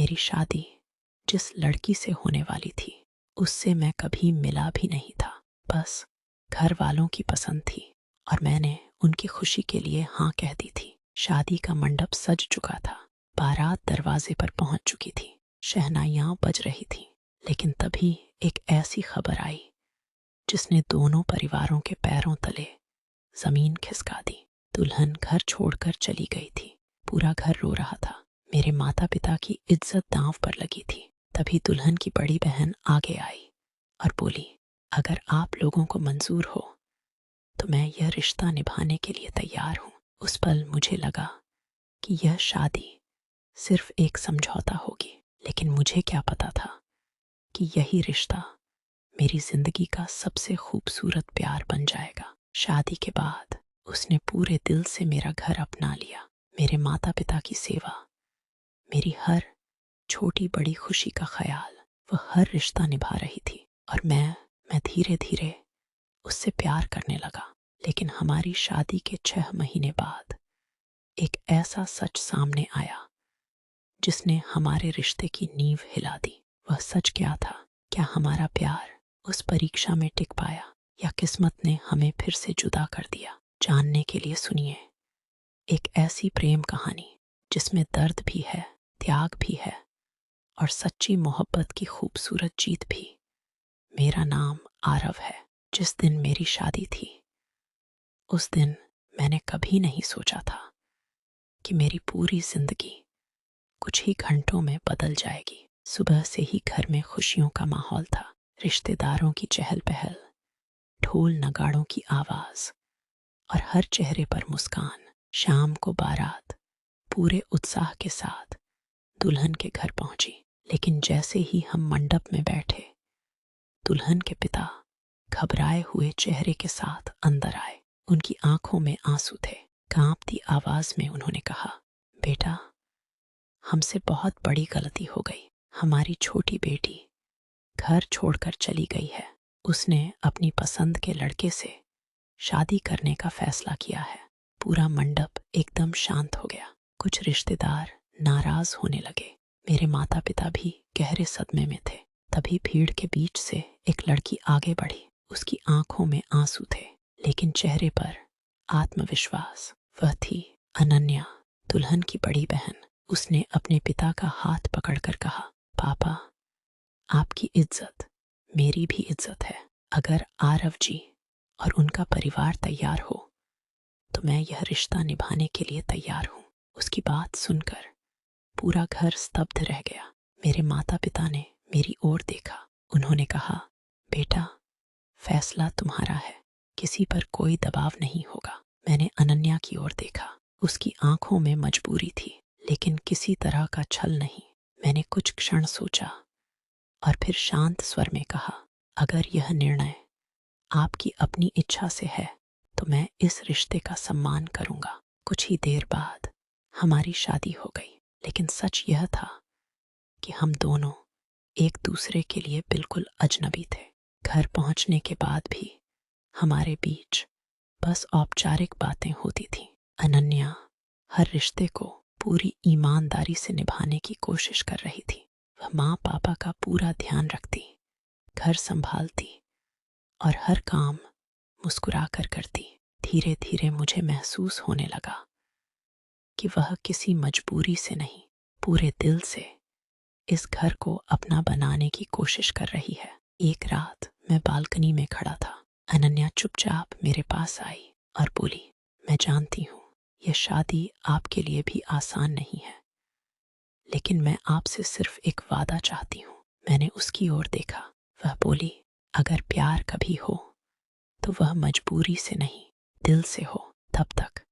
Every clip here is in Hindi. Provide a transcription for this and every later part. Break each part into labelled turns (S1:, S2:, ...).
S1: मेरी शादी जिस लड़की से होने वाली थी उससे मैं कभी मिला भी नहीं था। बस घर वालों की पसंद थी और मैंने उनकी खुशी के लिए हाँ कह दी थी। शादी का मंडप सज चुका था, बारात दरवाजे पर पहुंच चुकी थी, शहनाइयां बज रही थीं। लेकिन तभी एक ऐसी खबर आई जिसने दोनों परिवारों के पैरों तले जमीन खिसका दी। दुल्हन घर छोड़कर चली गई थी। पूरा घर रो रहा था। मेरे माता पिता की इज्जत दांव पर लगी थी। तभी दुल्हन की बड़ी बहन आगे आई और बोली, अगर आप लोगों को मंजूर हो तो मैं यह रिश्ता निभाने के लिए तैयार हूँ। उस पल मुझे लगा कि यह शादी सिर्फ एक समझौता होगी, लेकिन मुझे क्या पता था कि यही रिश्ता मेरी जिंदगी का सबसे खूबसूरत प्यार बन जाएगा। शादी के बाद उसने पूरे दिल से मेरा घर अपना लिया। मेरे माता पिता की सेवा, मेरी हर छोटी बड़ी खुशी का ख्याल, वह हर रिश्ता निभा रही थी और मैं धीरे धीरे उससे प्यार करने लगा। लेकिन हमारी शादी के 6 महीने बाद एक ऐसा सच सामने आया जिसने हमारे रिश्ते की नींव हिला दी। वह सच क्या था? क्या हमारा प्यार उस परीक्षा में टिक पाया या किस्मत ने हमें फिर से जुदा कर दिया? जानने के लिए सुनिए एक ऐसी प्रेम कहानी जिसमें दर्द भी है, त्याग भी है और सच्ची मोहब्बत की खूबसूरत जीत भी। मेरा नाम आरव है। जिस दिन मेरी शादी थी उस दिन मैंने कभी नहीं सोचा था कि मेरी पूरी जिंदगी कुछ ही घंटों में बदल जाएगी। सुबह से ही घर में खुशियों का माहौल था। रिश्तेदारों की चहल पहल, ढोल नगाड़ों की आवाज और हर चेहरे पर मुस्कान। शाम को बारात पूरे उत्साह के साथ दुल्हन के घर पहुंची। लेकिन जैसे ही हम मंडप में बैठे, दुल्हन के पिता घबराए हुए चेहरे के साथ अंदर आए। उनकी आंखों में आंसू थे। कांपती आवाज में उन्होंने कहा, बेटा, हमसे बहुत बड़ी गलती हो गई। हमारी छोटी बेटी घर छोड़कर चली गई है। उसने अपनी पसंद के लड़के से शादी करने का फैसला किया है। पूरा मंडप एकदम शांत हो गया। कुछ रिश्तेदार नाराज होने लगे। मेरे माता पिता भी गहरे सदमे में थे। तभी भीड़ के बीच से एक लड़की आगे बढ़ी। उसकी आंखों में आंसू थे, लेकिन चेहरे पर आत्मविश्वास। वह थी अनन्या, दुल्हन की बड़ी बहन। उसने अपने पिता का हाथ पकड़कर कहा, पापा, आपकी इज्जत मेरी भी इज्जत है। अगर आरव जी और उनका परिवार तैयार हो तो मैं यह रिश्ता निभाने के लिए तैयार हूँ। उसकी बात सुनकर पूरा घर स्तब्ध रह गया। मेरे माता पिता ने मेरी ओर देखा। उन्होंने कहा, बेटा, फैसला तुम्हारा है, किसी पर कोई दबाव नहीं होगा। मैंने अनन्या की ओर देखा। उसकी आंखों में मजबूरी थी, लेकिन किसी तरह का छल नहीं। मैंने कुछ क्षण सोचा और फिर शांत स्वर में कहा, अगर यह निर्णय आपकी अपनी इच्छा से है तो मैं इस रिश्ते का सम्मान करूंगा। कुछ ही देर बाद हमारी शादी हो गई। लेकिन सच यह था कि हम दोनों एक दूसरे के लिए बिल्कुल अजनबी थे। घर पहुंचने के बाद भी हमारे बीच बस औपचारिक बातें होती थीं। अनन्या हर रिश्ते को पूरी ईमानदारी से निभाने की कोशिश कर रही थी। वह माँ पापा का पूरा ध्यान रखती, घर संभालती और हर काम मुस्कुरा कर करती। धीरे धीरे मुझे महसूस होने लगा कि वह किसी मजबूरी से नहीं, पूरे दिल से इस घर को अपना बनाने की कोशिश कर रही है। एक रात मैं बालकनी में खड़ा था। अनन्या चुपचाप मेरे पास आई और बोली, मैं जानती हूँ यह शादी आपके लिए भी आसान नहीं है, लेकिन मैं आपसे सिर्फ एक वादा चाहती हूँ। मैंने उसकी ओर देखा। वह बोली, अगर प्यार कभी हो तो वह मजबूरी से नहीं, दिल से हो। तब तक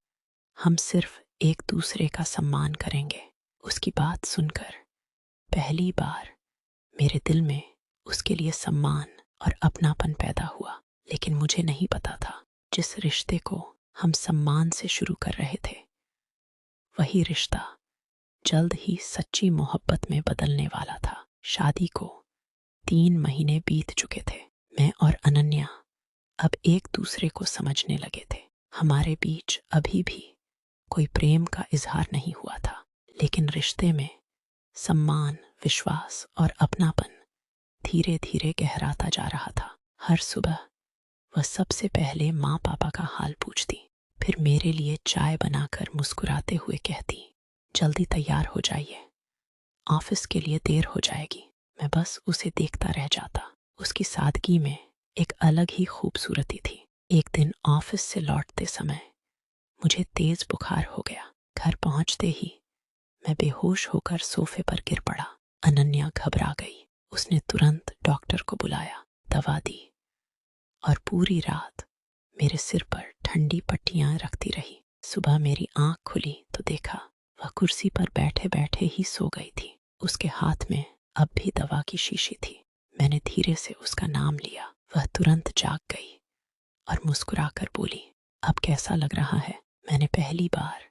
S1: हम सिर्फ एक दूसरे का सम्मान करेंगे। उसकी बात सुनकर पहली बार मेरे दिल में उसके लिए सम्मान और अपनापन पैदा हुआ। लेकिन मुझे नहीं पता था, जिस रिश्ते को हम सम्मान से शुरू कर रहे थे, वही रिश्ता जल्द ही सच्ची मोहब्बत में बदलने वाला था। शादी को 3 महीने बीत चुके थे। मैं और अनन्या अब एक दूसरे को समझने लगे थे। हमारे बीच अभी भी कोई प्रेम का इजहार नहीं हुआ था, लेकिन रिश्ते में सम्मान, विश्वास और अपनापन धीरे धीरे गहराता जा रहा था। हर सुबह वह सबसे पहले माँ पापा का हाल पूछती, फिर मेरे लिए चाय बनाकर मुस्कुराते हुए कहती, जल्दी तैयार हो जाइए, ऑफिस के लिए देर हो जाएगी। मैं बस उसे देखता रह जाता। उसकी सादगी में एक अलग ही खूबसूरती थी। एक दिन ऑफिस से लौटते समय मुझे तेज बुखार हो गया। घर पहुंचते ही मैं बेहोश होकर सोफे पर गिर पड़ा। अनन्या घबरा गई। उसने तुरंत डॉक्टर को बुलाया, दवा दी और पूरी रात मेरे सिर पर ठंडी पट्टियां रखती रही। सुबह मेरी आंख खुली तो देखा वह कुर्सी पर बैठे बैठे ही सो गई थी। उसके हाथ में अब भी दवा की शीशी थी। मैंने धीरे से उसका नाम लिया। वह तुरंत जाग गई और मुस्कुराकर बोली, अब कैसा लग रहा है? मैंने पहली बार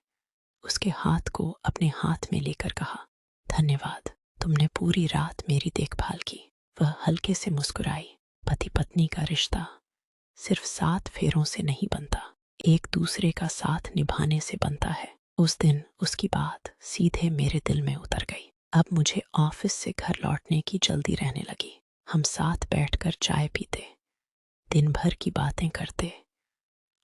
S1: उसके हाथ को अपने हाथ में लेकर कहा, धन्यवाद, तुमने पूरी रात मेरी देखभाल की। वह हल्के से मुस्कुराई। पति पत्नी का रिश्ता सिर्फ 7 फेरों से नहीं बनता, एक दूसरे का साथ निभाने से बनता है। उस दिन उसकी बात सीधे मेरे दिल में उतर गई। अब मुझे ऑफिस से घर लौटने की जल्दी रहने लगी। हम साथ बैठकर चाय पीते, दिन भर की बातें करते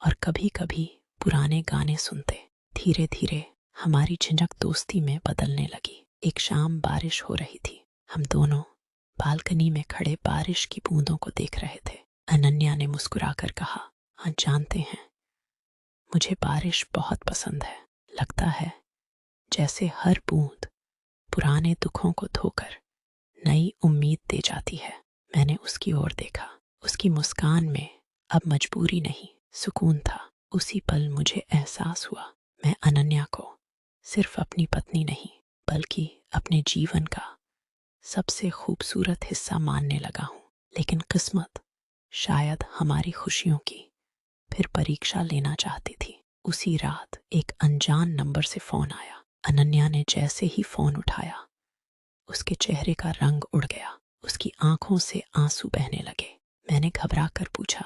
S1: और कभी कभी पुराने गाने सुनते। धीरे धीरे हमारी झिझक दोस्ती में बदलने लगी। एक शाम बारिश हो रही थी। हम दोनों बालकनी में खड़े बारिश की बूंदों को देख रहे थे। अनन्या ने मुस्कुराकर कहा, हाँ जानते हैं, मुझे बारिश बहुत पसंद है। लगता है जैसे हर बूंद पुराने दुखों को धोकर नई उम्मीद दे जाती है। मैंने उसकी ओर देखा। उसकी मुस्कान में अब मजबूरी नहीं, सुकून था। उसी पल मुझे एहसास हुआ मैं अनन्या को सिर्फ अपनी पत्नी नहीं बल्कि अपने जीवन का सबसे खूबसूरत हिस्सा मानने लगा हूँ। लेकिन किस्मत शायद हमारी खुशियों की फिर परीक्षा लेना चाहती थी। उसी रात एक अनजान नंबर से फोन आया। अनन्या ने जैसे ही फोन उठाया उसके चेहरे का रंग उड़ गया। उसकी आंखों से आंसू बहने लगे। मैंने घबरा कर पूछा,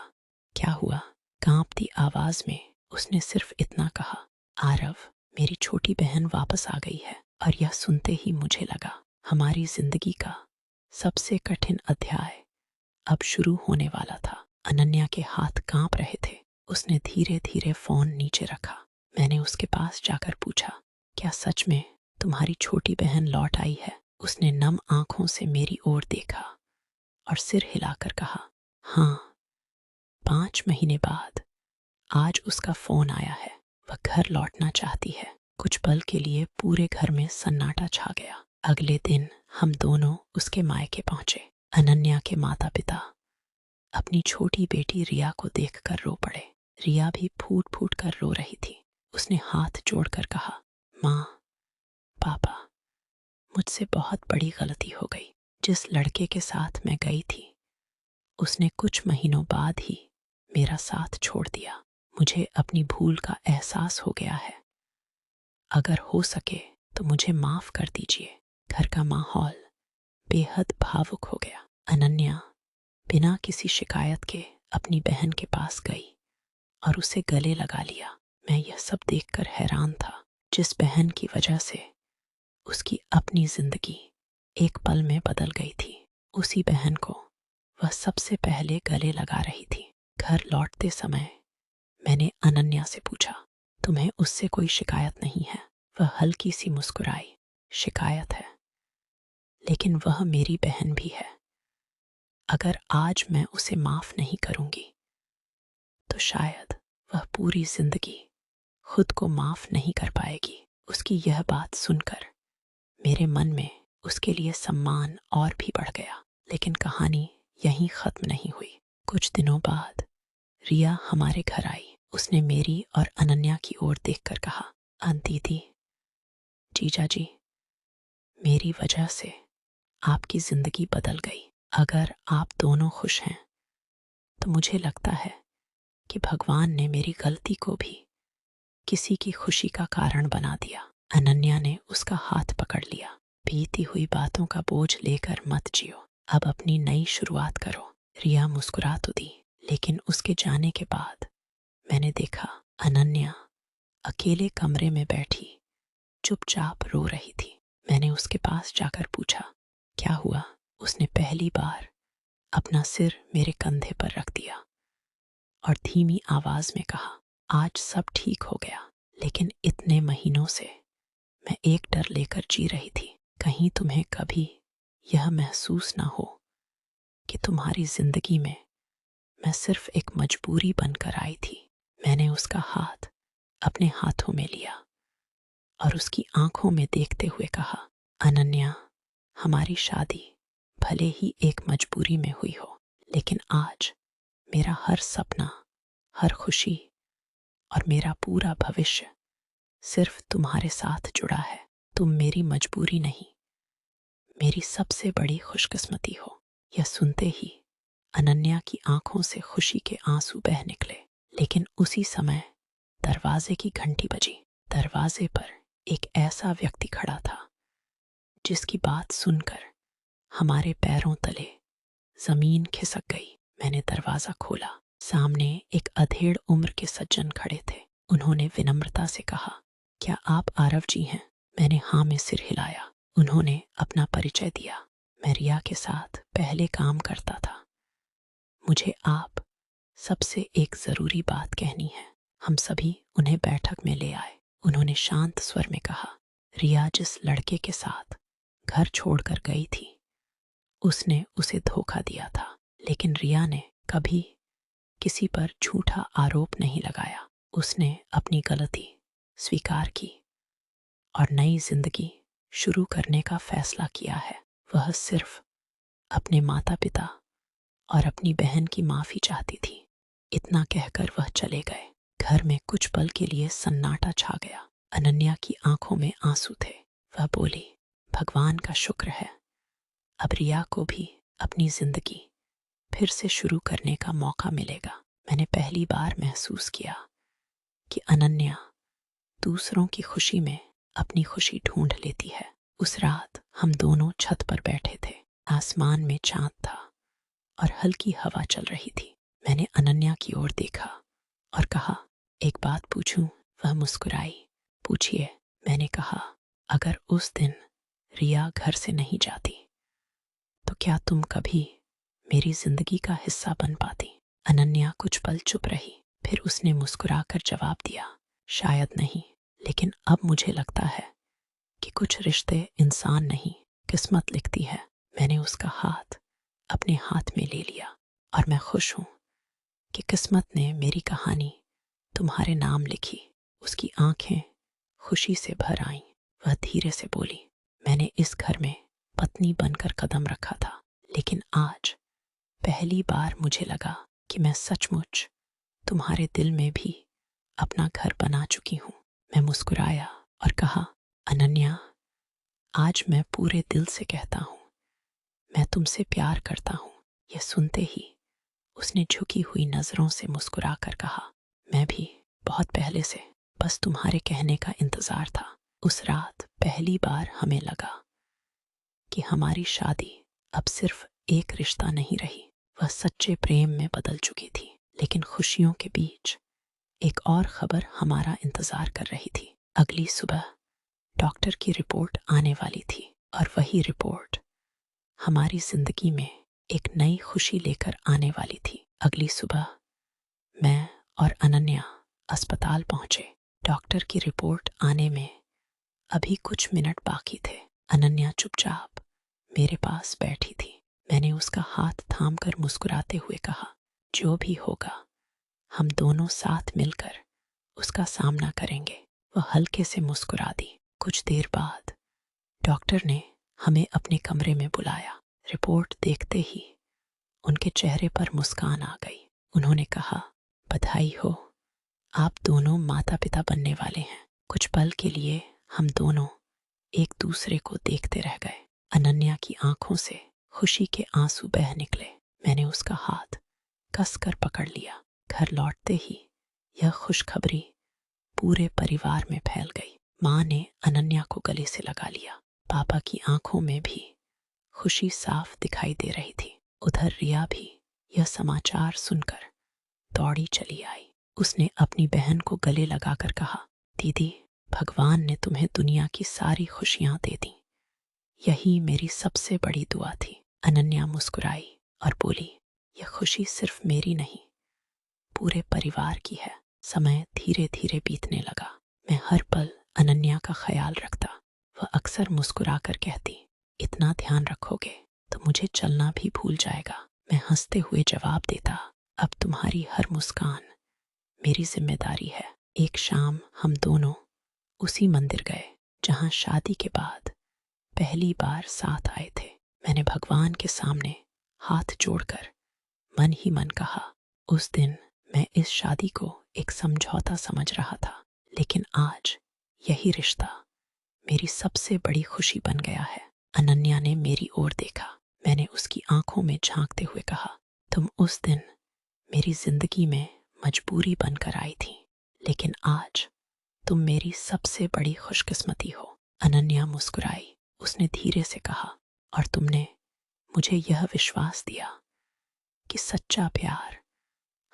S1: क्या हुआ? कांपती आवाज में उसने सिर्फ इतना कहा, आरव, मेरी छोटी बहन वापस आ गई है। और यह सुनते ही मुझे लगा हमारी जिंदगी का सबसे कठिन अध्याय अब शुरू होने वाला था। अनन्या के हाथ कांप रहे थे। उसने धीरे धीरे फोन नीचे रखा। मैंने उसके पास जाकर पूछा, क्या सच में तुम्हारी छोटी बहन लौट आई है? उसने नम आंखों से मेरी ओर देखा और सिर हिलाकर कहा, हाँ, 5 महीने बाद आज उसका फोन आया है। वह घर लौटना चाहती है। कुछ पल के लिए पूरे घर में सन्नाटा छा गया। अगले दिन हम दोनों उसके मायके पहुंचे। अनन्या के माता पिता अपनी छोटी बेटी रिया को देखकर रो पड़े। रिया भी फूट फूट कर रो रही थी। उसने हाथ जोड़कर कहा, माँ, पापा, मुझसे बहुत बड़ी गलती हो गई। जिस लड़के के साथ मैं गई थी उसने कुछ महीनों बाद ही मेरा साथ छोड़ दिया। मुझे अपनी भूल का एहसास हो गया है। अगर हो सके तो मुझे माफ कर दीजिए। घर का माहौल बेहद भावुक हो गया। अनन्या बिना किसी शिकायत के अपनी बहन के पास गई और उसे गले लगा लिया। मैं यह सब देखकर हैरान था। जिस बहन की वजह से उसकी अपनी जिंदगी एक पल में बदल गई थी, उसी बहन को वह सबसे पहले गले लगा रही थी। घर लौटते समय मैंने अनन्या से पूछा, तुम्हें उससे कोई शिकायत नहीं है? वह हल्की सी मुस्कुराई, शिकायत है, लेकिन वह मेरी बहन भी है। अगर आज मैं उसे माफ नहीं करूंगी तो शायद वह पूरी जिंदगी खुद को माफ नहीं कर पाएगी। उसकी यह बात सुनकर मेरे मन में उसके लिए सम्मान और भी बढ़ गया। लेकिन कहानी यहीं खत्म नहीं हुई। कुछ दिनों बाद रिया हमारे घर आई। उसने मेरी और अनन्या की ओर देखकर कहा, दीदी, जीजा जी, मेरी वजह से आपकी जिंदगी बदल गई। अगर आप दोनों खुश हैं तो मुझे लगता है कि भगवान ने मेरी गलती को भी किसी की खुशी का कारण बना दिया। अनन्या ने उसका हाथ पकड़ लिया। बीती हुई बातों का बोझ लेकर मत जियो, अब अपनी नई शुरुआत करो। रिया मुस्कुरा तो दी, लेकिन उसके जाने के बाद मैंने देखा अनन्या अकेले कमरे में बैठी चुपचाप रो रही थी। मैंने उसके पास जाकर पूछा, क्या हुआ? उसने पहली बार अपना सिर मेरे कंधे पर रख दिया और धीमी आवाज में कहा, आज सब ठीक हो गया, लेकिन इतने महीनों से मैं एक डर लेकर जी रही थी। कहीं तुम्हें कभी यह महसूस ना हो कि तुम्हारी जिंदगी में मैं सिर्फ एक मजबूरी बनकर आई थी। मैंने उसका हाथ अपने हाथों में लिया और उसकी आंखों में देखते हुए कहा, अनन्या, हमारी शादी भले ही एक मजबूरी में हुई हो, लेकिन आज मेरा हर सपना, हर खुशी और मेरा पूरा भविष्य सिर्फ तुम्हारे साथ जुड़ा है। तुम मेरी मजबूरी नहीं, मेरी सबसे बड़ी खुशकिस्मती हो। यह सुनते ही अनन्या की आंखों से खुशी के आंसू बह निकले। लेकिन उसी समय दरवाजे की घंटी बजी। दरवाजे पर एक ऐसा व्यक्ति खड़ा था जिसकी बात सुनकर हमारे पैरों तले जमीन खिसक गई। मैंने दरवाजा खोला। सामने एक अधेड़ उम्र के सज्जन खड़े थे। उन्होंने विनम्रता से कहा, क्या आप आरव जी हैं? मैंने हाँ में सिर हिलाया। उन्होंने अपना परिचय दिया। मैं रिया के साथ पहले काम करता था। मुझे आप सबसे एक जरूरी बात कहनी है। हम सभी उन्हें बैठक में ले आए। उन्होंने शांत स्वर में कहा, रिया जिस लड़के के साथ घर छोड़कर गई थी, उसने उसे धोखा दिया था, लेकिन रिया ने कभी किसी पर झूठा आरोप नहीं लगाया। उसने अपनी गलती स्वीकार की और नई जिंदगी शुरू करने का फैसला किया है। वह सिर्फ अपने माता पिता और अपनी बहन की माफी चाहती थी। इतना कहकर वह चले गए। घर में कुछ पल के लिए सन्नाटा छा गया। अनन्या की आंखों में आंसू थे। वह बोली, भगवान का शुक्र है, अब रिया को भी अपनी जिंदगी फिर से शुरू करने का मौका मिलेगा। मैंने पहली बार महसूस किया कि अनन्या दूसरों की खुशी में अपनी खुशी ढूंढ लेती है। उस रात हम दोनों छत पर बैठे थे। आसमान में चांद था और हल्की हवा चल रही थी। मैंने अनन्या की ओर देखा और कहा, एक बात पूछूं? वह मुस्कुराई। पूछिए। मैंने कहा, अगर उस दिन रिया घर से नहीं जाती तो क्या तुम कभी मेरी जिंदगी का हिस्सा बन पाती? अनन्या कुछ पल चुप रही, फिर उसने मुस्कुराकर जवाब दिया, शायद नहीं, लेकिन अब मुझे लगता है कि कुछ रिश्ते इंसान नहीं, किस्मत लिखती है। मैंने उसका हाथ अपने हाथ में ले लिया और मैं खुश हूं कि किस्मत ने मेरी कहानी तुम्हारे नाम लिखी। उसकी आंखें खुशी से भर आईं। वह धीरे से बोली, मैंने इस घर में पत्नी बनकर कदम रखा था, लेकिन आज पहली बार मुझे लगा कि मैं सचमुच तुम्हारे दिल में भी अपना घर बना चुकी हूं। मैं मुस्कुराया और कहा, अनन्या, आज मैं पूरे दिल से कहता हूं, मैं तुमसे प्यार करता हूं। यह सुनते ही उसने झुकी हुई नजरों से मुस्कुराकर कहा, मैं भी बहुत पहले से बस तुम्हारे कहने का इंतजार था। उस रात पहली बार हमें लगा कि हमारी शादी अब सिर्फ एक रिश्ता नहीं रही, वह सच्चे प्रेम में बदल चुकी थी। लेकिन खुशियों के बीच एक और खबर हमारा इंतजार कर रही थी। अगली सुबह डॉक्टर की रिपोर्ट आने वाली थी और वही रिपोर्ट हमारी जिंदगी में एक नई खुशी लेकर आने वाली थी। अगली सुबह मैं और अनन्या अस्पताल पहुंचे। डॉक्टर की रिपोर्ट आने में अभी कुछ मिनट बाकी थे। अनन्या चुपचाप मेरे पास बैठी थी। मैंने उसका हाथ थामकर मुस्कुराते हुए कहा, जो भी होगा हम दोनों साथ मिलकर उसका सामना करेंगे। वह हल्के से मुस्कुरा दी। कुछ देर बाद डॉक्टर ने हमें अपने कमरे में बुलाया। रिपोर्ट देखते ही उनके चेहरे पर मुस्कान आ गई। उन्होंने कहा, बधाई हो, आप दोनों माता पिता बनने वाले हैं। कुछ पल के लिए हम दोनों एक दूसरे को देखते रह गए। अनन्या की आंखों से खुशी के आंसू बह निकले। मैंने उसका हाथ कसकर पकड़ लिया। घर लौटते ही यह खुशखबरी पूरे परिवार में फैल गई। माँ ने अनन्या को गले से लगा लिया। पापा की आंखों में भी खुशी साफ दिखाई दे रही थी। उधर रिया भी यह समाचार सुनकर दौड़ी चली आई। उसने अपनी बहन को गले लगाकर कहा, दीदी, भगवान ने तुम्हें दुनिया की सारी खुशियां दे दी। यही मेरी सबसे बड़ी दुआ थी। अनन्या मुस्कुराई और बोली, यह खुशी सिर्फ मेरी नहीं, पूरे परिवार की है। समय धीरे धीरे बीतने लगा। मैं हर पल अनन्या का ख्याल रखता। वह अक्सर मुस्कुरा कर कहती, इतना ध्यान रखोगे तो मुझे चलना भी भूल जाएगा। मैं हंसते हुए जवाब देता, अब तुम्हारी हर मुस्कान मेरी जिम्मेदारी है। एक शाम हम दोनों उसी मंदिर गए जहां शादी के बाद पहली बार साथ आए थे। मैंने भगवान के सामने हाथ जोड़कर मन ही मन कहा, उस दिन मैं इस शादी को एक समझौता समझ रहा था, लेकिन आज यही रिश्ता मेरी सबसे बड़ी खुशी बन गया है। अनन्या ने मेरी ओर देखा। मैंने उसकी आंखों में झांकते हुए कहा, तुम उस दिन मेरी जिंदगी में मजबूरी बनकर आई थी, लेकिन आज तुम मेरी सबसे बड़ी खुशकिस्मती हो। अनन्या मुस्कुराई। उसने धीरे से कहा, और तुमने मुझे यह विश्वास दिया कि सच्चा प्यार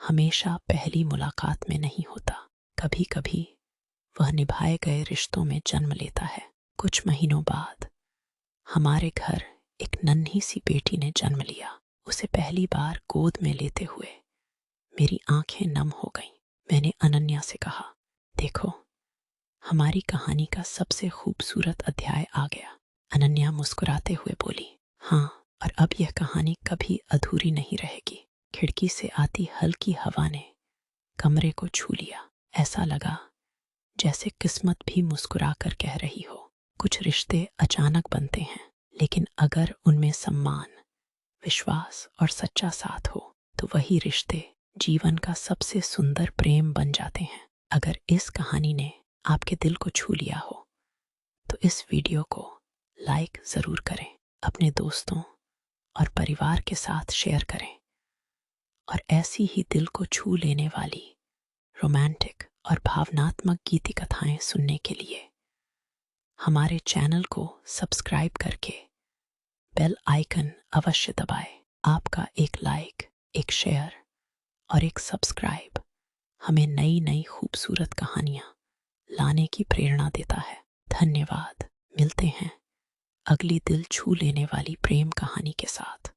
S1: हमेशा पहली मुलाकात में नहीं होता। कभी कभी वह निभाए गए रिश्तों में जन्म लेता है। कुछ महीनों बाद हमारे घर एक नन्ही सी बेटी ने जन्म लिया। उसे पहली बार गोद में लेते हुए मेरी आंखें नम हो गईं। मैंने अनन्या से कहा, देखो, हमारी कहानी का सबसे खूबसूरत अध्याय आ गया। अनन्या मुस्कुराते हुए बोली, हाँ, और अब यह कहानी कभी अधूरी नहीं रहेगी। खिड़की से आती हल्की हवा ने कमरे को छू लिया। ऐसा लगा जैसे किस्मत भी मुस्कुरा कर कह रही हो, कुछ रिश्ते अचानक बनते हैं, लेकिन अगर उनमें सम्मान, विश्वास और सच्चा साथ हो तो वही रिश्ते जीवन का सबसे सुंदर प्रेम बन जाते हैं। अगर इस कहानी ने आपके दिल को छू लिया हो तो इस वीडियो को लाइक ज़रूर करें, अपने दोस्तों और परिवार के साथ शेयर करें, और ऐसी ही दिल को छू लेने वाली रोमांटिक और भावनात्मक गीति कथाएं सुनने के लिए हमारे चैनल को सब्सक्राइब करके बेल आइकन अवश्य दबाएं। आपका एक लाइक, एक शेयर और एक सब्सक्राइब हमें नई नई खूबसूरत कहानियां लाने की प्रेरणा देता है। धन्यवाद। मिलते हैं अगली दिल छू लेने वाली प्रेम कहानी के साथ।